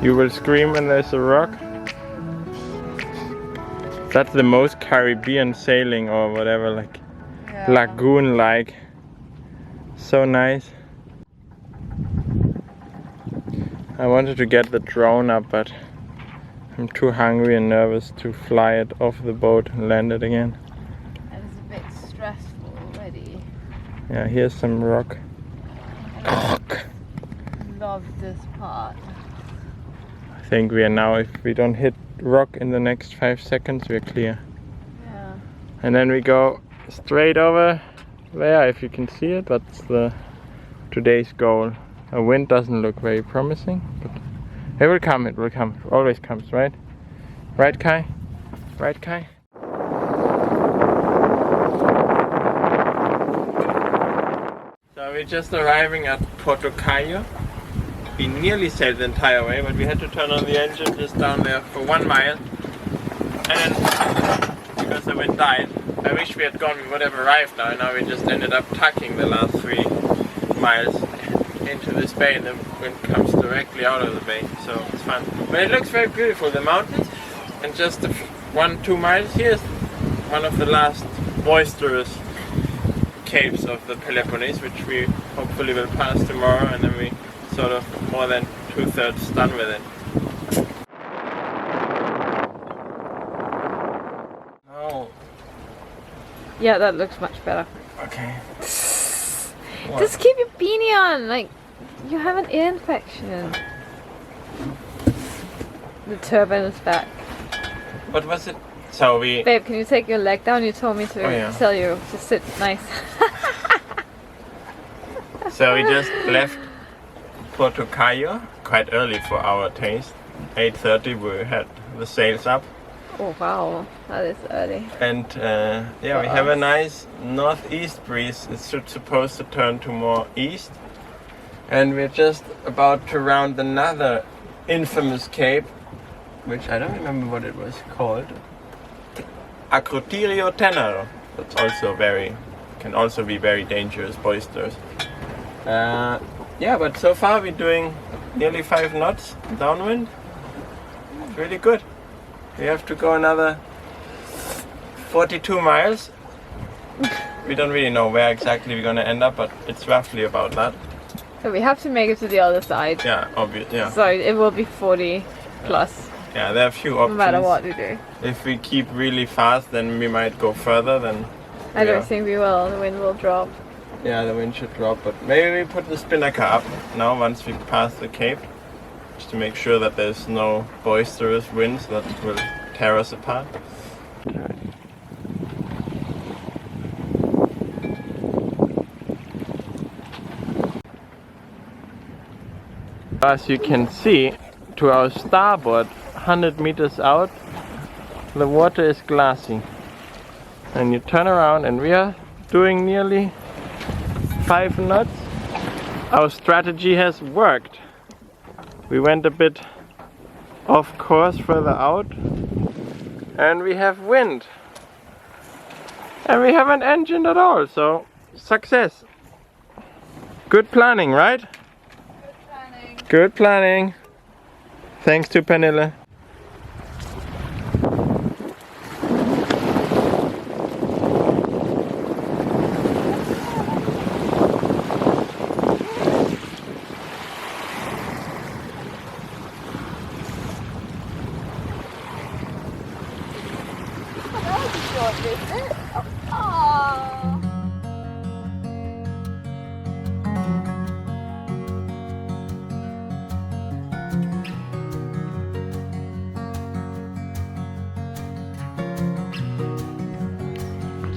You will scream when there's a rock. That's the most Caribbean sailing or whatever, like lagoon-like. So nice. I wanted to get the drone up, but I'm too hungry and nervous to fly it off the boat and land it again. And it's a bit stressful already. Yeah, here's some rock. Love this part. I think we are now, if we don't hit rock in the next 5 seconds, we're clear. Yeah. And then we go straight over there, if you can see it. That's today's goal. The wind doesn't look very promising, but it will come, it will come. It always comes, right? Right, Kai? Right, Kai? So we're just arriving at Porto Cayo. We nearly sailed the entire way, but we had to turn on the engine just down there for 1 mile. And then, because the wind died, I wish we had gone, we would have arrived now. And now we just ended up tucking the last 3 miles into this bay, and the wind comes directly out of the bay, so it's fun. But it looks very beautiful, the mountains, and just 1-2 miles here is one of the last boisterous caves of the Peloponnese, which we hopefully will pass tomorrow, and then we sort of more than 2/3 done with it. Oh. Yeah, that looks much better. Okay. What? Just keep your beanie on, like you have an ear infection. The turbine is back. What was it? So we... Babe, can you take your leg down? You told me to tell you to sit nice. So we just left Porto Cayo quite early for our taste. 8:30 we had the sails up. Oh wow, that is early. And yeah, we have a nice northeast breeze. It's supposed to turn to more east. And we're just about to round another infamous cape, which I don't remember what it was called. Acrotirio Tenero. That's also can also be very dangerous, boisterous. Yeah, but so far we're doing nearly 5 knots downwind. It's really good. We have to go another 42 miles. We don't really know where exactly we're gonna end up, but it's roughly about that. So we have to make it to the other side. Yeah, obviously. Yeah. So it will be 40 plus. Yeah, there are a few options. No matter what we do. If we keep really fast, then we might go further. Then I don't think we will. The wind will drop. Yeah, the wind should drop, but maybe we put the spinnaker up now once we pass the cape, just to make sure that there's no boisterous winds that will tear us apart. As you can see, to our starboard, 100 meters out, the water is glassy. And you turn around and we are doing nearly 5 knots. Our strategy has worked. We went a bit off course further out and we have wind. And we haven't engined at all, so success. Good planning, right? Good planning. Good planning. Thanks to Pernille.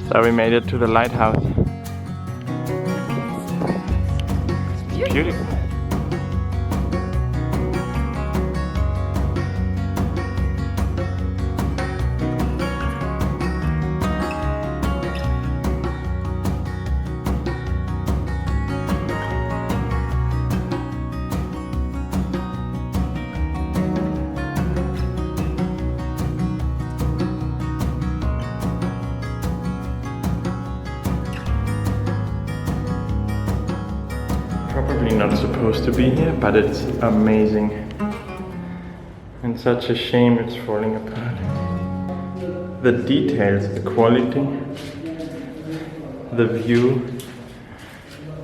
So we made it to the lighthouse. It's beautiful. Probably not supposed to be here, but it's amazing. It's such a shame it's falling apart. The details, the quality, the view,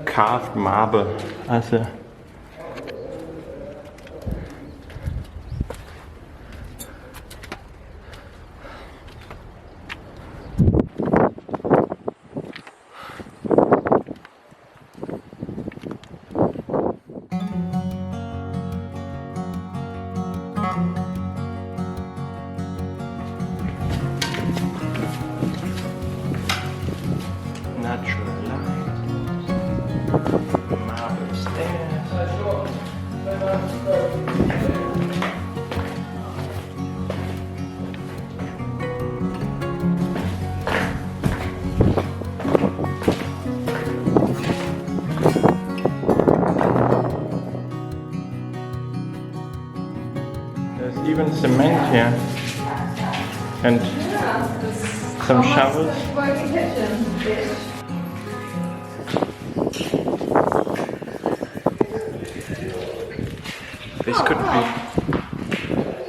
carved marble. Also, natural light, marble stairs. There's even cement here and some shovels.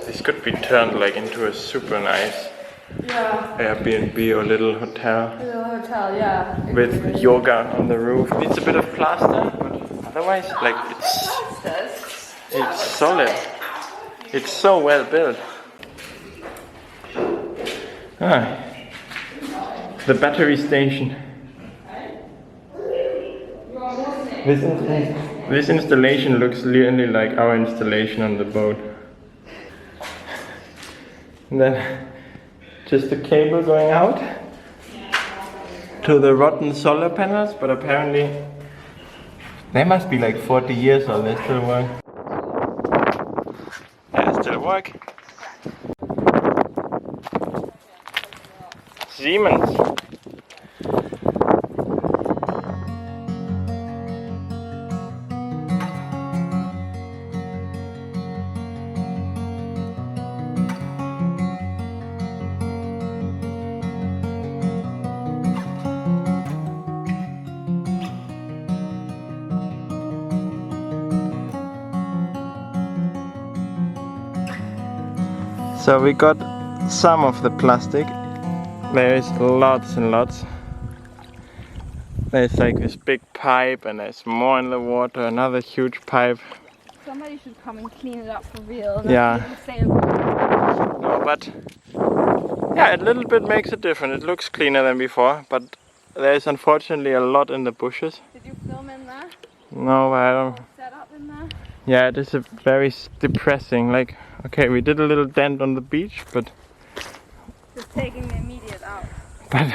This could be turned like into a super nice Airbnb or little hotel. Yeah. With yoga on the roof. Needs a bit of plaster, but otherwise, like it's solid. It's so well built. The battery station. This installation looks really like our installation on the boat. And then just a cable going out to the rotten solar panels, but apparently they must be like 40 years old, they still work. Yeah, they still work. Siemens. So we got some of the plastic. There is lots and lots. There's like this big pipe and there's more in the water, another huge pipe. Somebody should come and clean it up for real. Yeah. No, but yeah, a little bit makes a difference. It looks cleaner than before, but there's unfortunately a lot in the bushes. Did you film in there? No, I don't. Set up in there? Yeah, it is a very depressing. Like, okay, we did a little dent on the beach, but just taking the immediate out. But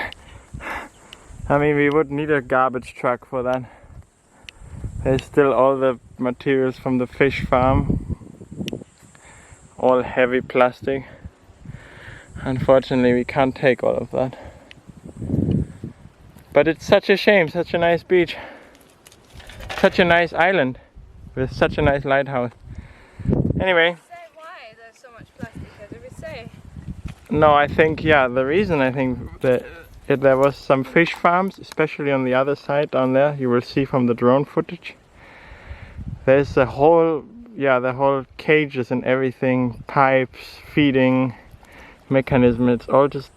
I mean, we would need a garbage truck for that. There's still all the materials from the fish farm, all heavy plastic. Unfortunately, we can't take all of that. But it's such a shame, such a nice beach, such a nice island with such a nice lighthouse. Anyway. Say why there's so much plastic here, did we say? No, I think, yeah, the reason I think that there was some fish farms, especially on the other side down there, you will see from the drone footage. There's a whole, the whole cages and everything, pipes, feeding mechanism, it's all just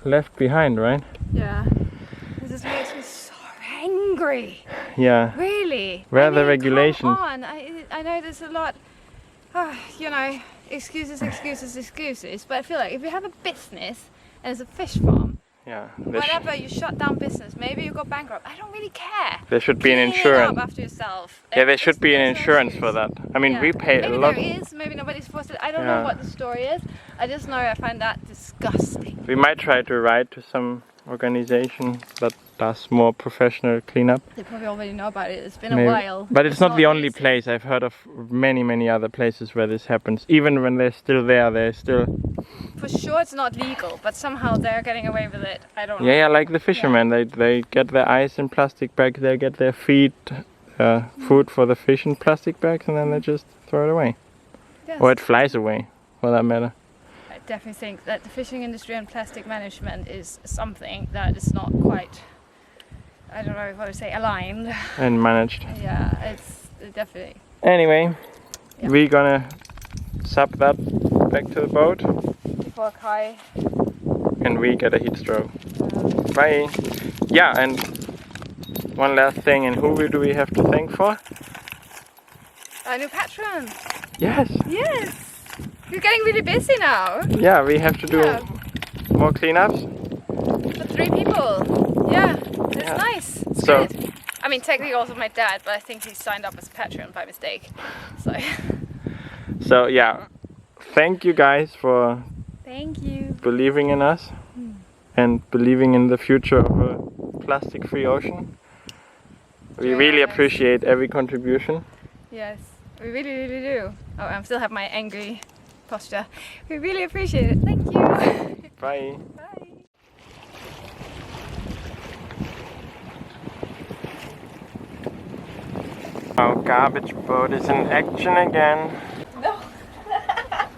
left behind, right? Yeah. This makes me so angry. Yeah. Really? Where are the regulations? Come on. I know there's a lot, you know, excuses, but I feel like if you have a business and it's a fish farm, yeah, whatever, you shut down business, maybe you go bankrupt, I don't really care. There should be an Clean it insurance. up after yourself. Yeah, there should be an insurance for that. I mean, we pay a lot. Maybe there is, maybe nobody's forced it. I don't know what the story is. I just know I find that disgusting. We might try to write to some organization that does more professional cleanup. They probably already know about it. It's been a while. But it's not the only place. I've heard of many other places where this happens. Even when they're still there, they're still... For sure it's not legal, but somehow they're getting away with it. I don't know. Yeah, like the fishermen. They get their eyes in plastic bags, they get their feet, food for the fish in plastic bags, and then they just throw it away. Yes. Or it flies away, for that matter. I definitely think that the fishing industry and plastic management is something that is not quite, I don't know how to say, aligned. And managed. Yeah, it's definitely. Anyway, we're gonna sub that back to the boat. Before Kai. And we get a heat stroke. Bye. Yeah, and one last thing, and who do we have to thank for? Our new patron. Yes. Yes. We're getting really busy now. Yeah, we have to do more cleanups. For 3 people. Yeah, it's nice. It's good. I mean, technically also my dad, but I think he signed up as a patron by mistake. So yeah, thank you guys for believing in us and believing in the future of a plastic-free ocean. We really appreciate every contribution. Yes, we really, really do. Oh, I still have my angry posture. We really appreciate it. Thank you. Bye. Bye. Our garbage boat is in action again. No.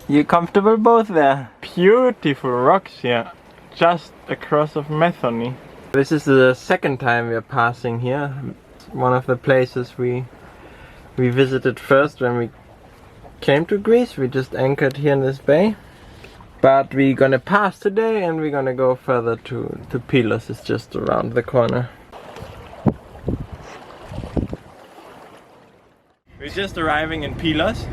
You comfortable both there? Beautiful rocks here, just across of Methony. This is the second time we are passing here. One of the places we visited first when we came to Greece. We just anchored here in this bay. But we're gonna pass today and we're gonna go further to Pilos. It's just around the corner. We're just arriving in Pylos,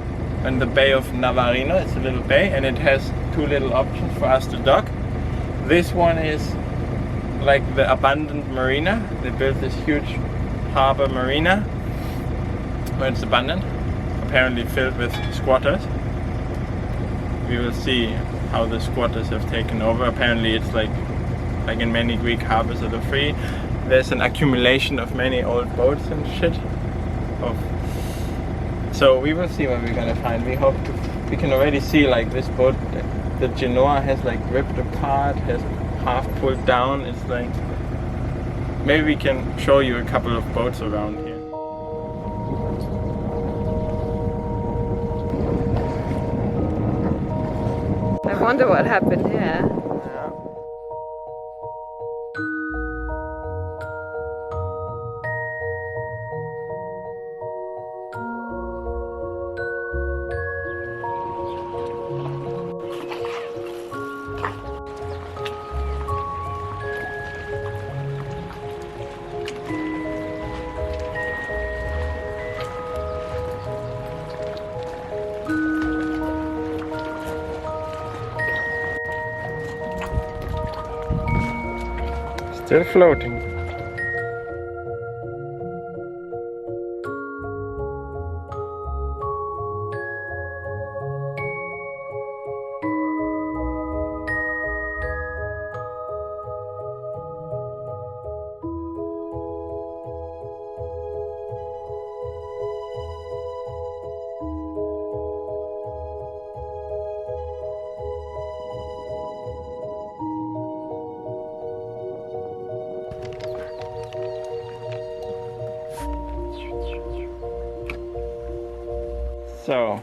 in the Bay of Navarino. It's a little bay and it has 2 little options for us to dock. This one is like the abandoned marina. They built this huge harbor marina where it's abandoned, apparently filled with squatters. We will see how the squatters have taken over. Apparently it's like in many Greek harbors that are free. There's an accumulation of many old boats and shit. So we will see what we're gonna find. We can already see like this boat, the Genoa has like ripped apart, has half pulled down. It's like, maybe we can show you a couple of boats around here. I wonder what happened here. Still floating. So,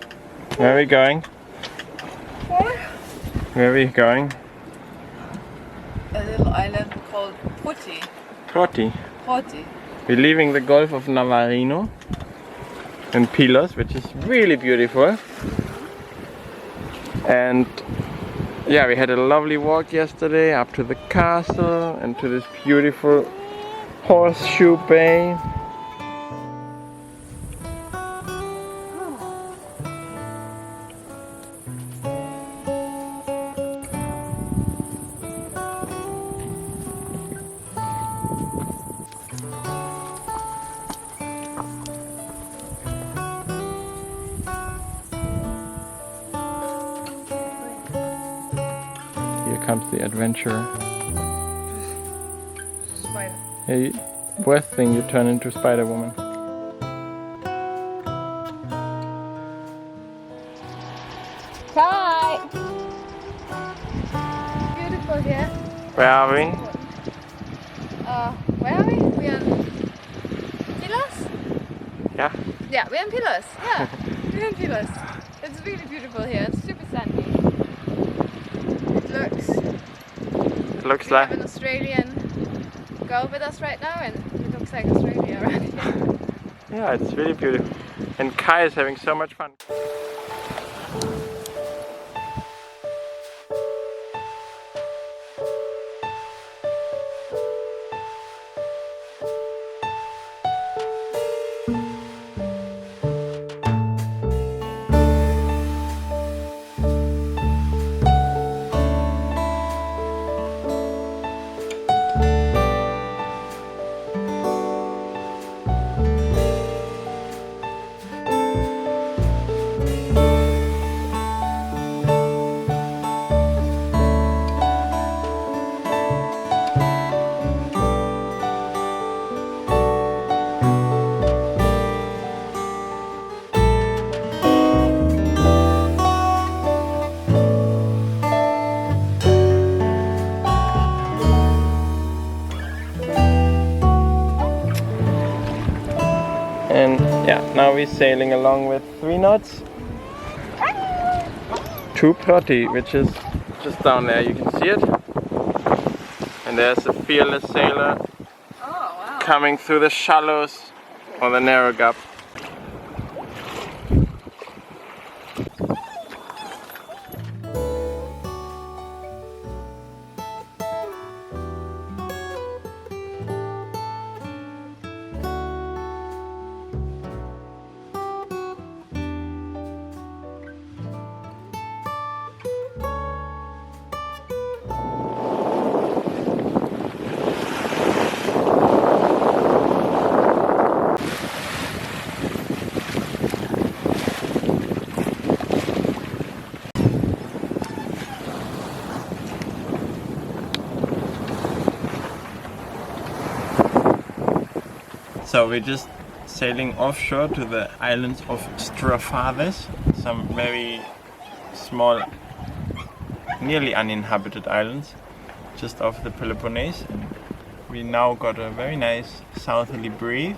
where are we going? Where are we going? A little island called Proti. Proti. We're leaving the Gulf of Navarino and Pilos, which is really beautiful. And yeah, we had a lovely walk yesterday up to the castle and to this beautiful horseshoe bay. Here comes the adventurer. Spider. Hey, worst thing, you turn into Spider-Woman. Hi! Beautiful here. Where are we? Where are we? We're in Pilos? Yeah? Yeah, we're in Pilos. Yeah, we're in Pilos. It's really beautiful here. It's super sandy. It looks like... We have an Australian girl with us right now and it looks like Australia around here. Yeah, it's really beautiful. And Kai is having so much fun. Yeah, now we're sailing along with 3 knots. To Proti, which is just down there, you can see it. And there's a fearless sailor coming through the shallows or the narrow gap. So we're just sailing offshore to the islands of Strofades, some very small, nearly uninhabited islands just off the Peloponnese. And we now got a very nice southerly breeze,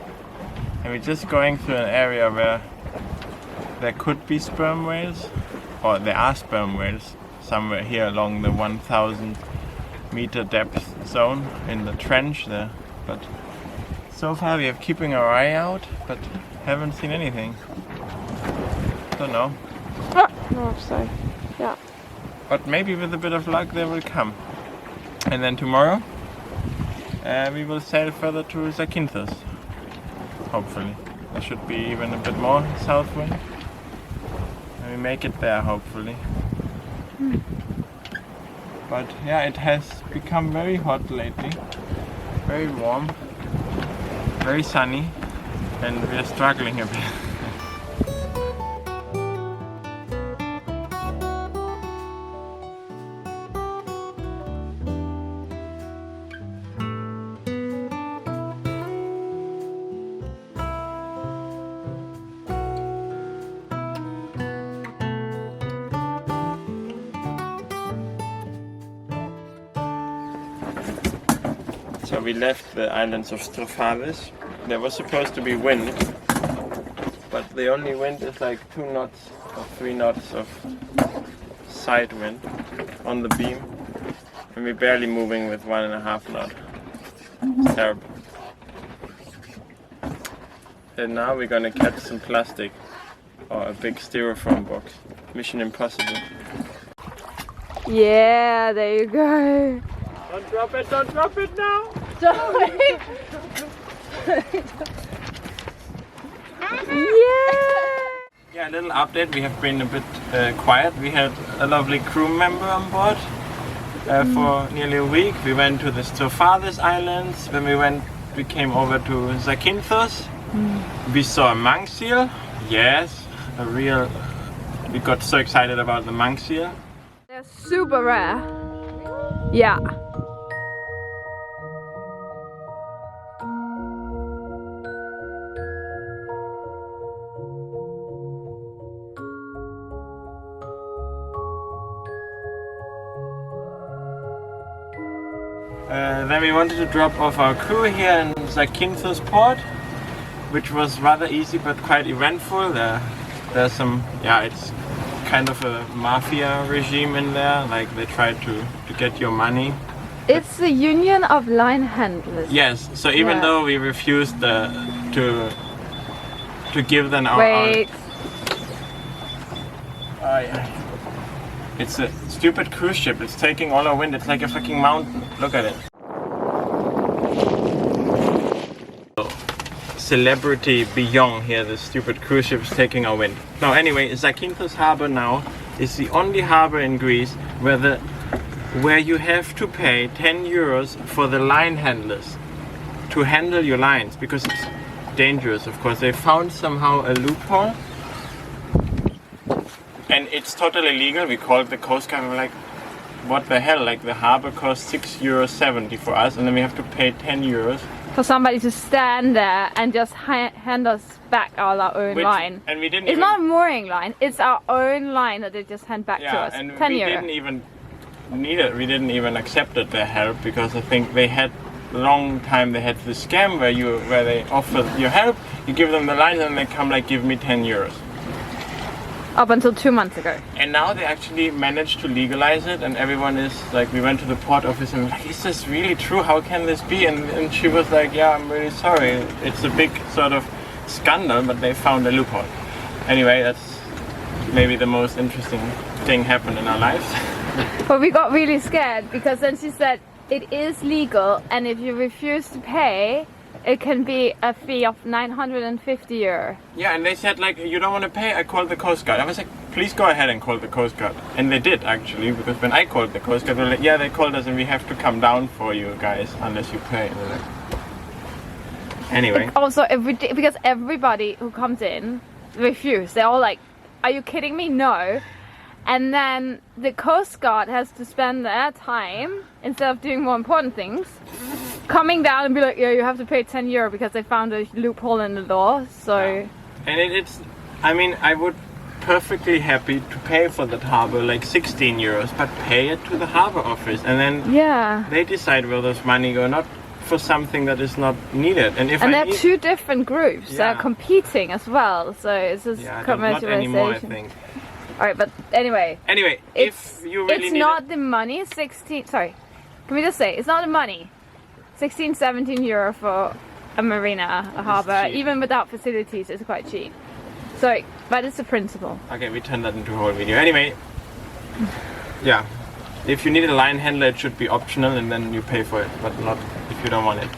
and we're just going through an area where there could be sperm whales, or there are sperm whales somewhere here along the 1,000 meter depth zone in the trench there. But so far we are keeping our eye out, but haven't seen anything. Don't know. No offside. Yeah. But maybe with a bit of luck they will come. And then tomorrow we will sail further to Zakynthos. Hopefully. There should be even a bit more south wind. And we make it there, hopefully. But yeah, it has become very hot lately. Very warm. Very sunny. And we are struggling a bit. So we left the islands of Strofades. There was supposed to be wind, but the only wind is like 2 knots or 3 knots of side wind on the beam, and we're barely moving with 1.5 knot. It's terrible. And now we're gonna catch some plastic or a big styrofoam box. Mission impossible. Yeah, there you go. Don't drop it now! Yeah! Yeah, a little update. We have been a bit quiet. We had a lovely crew member on board for nearly a week. We went to the Strofades Islands. Then we came over to Zakynthos. We saw a monk seal. Yes, a real. We got so excited about the monk seal. They're super rare. Yeah. Then we wanted to drop off our crew here in Zakynthos port, which was rather easy but quite eventful. There's some, yeah, it's kind of a mafia regime in there, like they try to get your money. It's the Union of Line Handlers. Yes, so even though we refused to give them our... Wait. It's a stupid cruise ship, it's taking all our wind, it's like a fucking mountain. Look at it. Celebrity beyond here, the stupid cruise ship is taking our wind. Now anyway, Zakynthos harbor now is the only harbor in Greece where you have to pay 10 euros for the line handlers to handle your lines, because it's dangerous, of course. They found somehow a loophole and it's totally legal. We called the Coast Guard and we're like, what the hell, like the harbor costs €6.70 for us and then we have to pay 10 euros. For somebody to stand there and just hand us back our own line. And we didn't it's even, not a mooring line, it's our own line that they just hand back to us. And 10 we euro. didn't even need it, we didn't even accept their help, because I think they had long time they had this scam where they offer your help, you give them the line and they come like, give me 10 euros. Up until 2 months ago. And now they actually managed to legalize it, and everyone is like, we went to the port office and we're like, is this really true? How can this be? And she was like, yeah, I'm really sorry. It's a big sort of scandal, but they found a loophole. Anyway, that's maybe the most interesting thing happened in our lives. But we got really scared because then she said it is legal, and if you refuse to pay, it can be a fee of 950 euro. Yeah, and they said like, you don't want to pay, I called the Coast Guard. I was like, please go ahead and call the Coast Guard. And they did actually, because when I called the Coast Guard, they were like, yeah, they called us and we have to come down for you guys unless you pay. And like, anyway. Also, because everybody who comes in refuse. They're all like, are you kidding me? No. And then the Coast Guard has to spend their time, instead of doing more important things, coming down and be like, yeah, you have to pay 10 euro because they found a loophole in the law. So yeah. And it's, I mean, I would perfectly happy to pay for that harbor like 16 euros, but pay it to the harbor office, and then yeah, they decide where those money go, not for something that is not needed. And if they're two different groups, yeah, they're competing as well, so it's just commercialization. Not anymore, I think. Alright, but anyway, if you really it's not the money. 16, sorry, can we just say it's not the money. 16, 17 euro for a marina, a harbor, even without facilities, it's quite cheap. So, but it's a principle. Okay, we turned that into a whole video. Anyway, yeah, if you need a line handler, it should be optional, and then you pay for it, but not if you don't want it.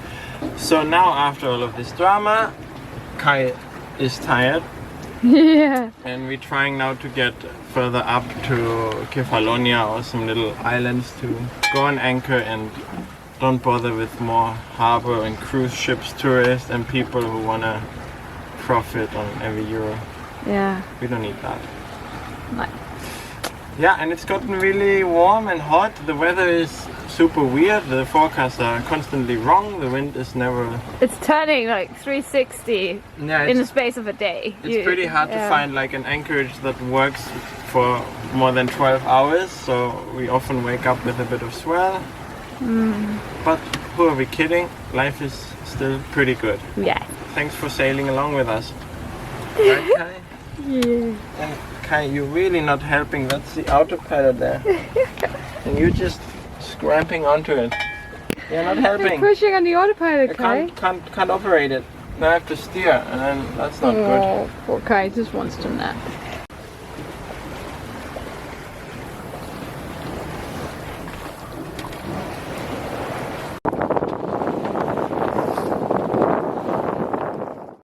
So now, after all of this drama, Kai is tired. Yeah. And we're trying now to get further up to Kefalonia or some little islands to go on anchor and don't bother with more harbor and cruise ships, tourists and people who wanna profit on every euro. Yeah. We don't need that. No. Yeah, and it's gotten really warm and hot. The weather is super weird. The forecasts are constantly wrong. The wind is never... It's turning like 360 in the space of a day. It's pretty hard to find like an anchorage that works for more than 12 hours. So we often wake up with a bit of swell. But who are we kidding? Life is still pretty good. Yeah. Thanks for sailing along with us. Right, Kai? Yeah. And Kai, you're really not helping. That's the autopilot there. And you're just scramping onto it. You're not helping. You're pushing on the autopilot, Kai. Can't operate it. Now I have to steer, and then that's not good. Poor Kai just wants to nap.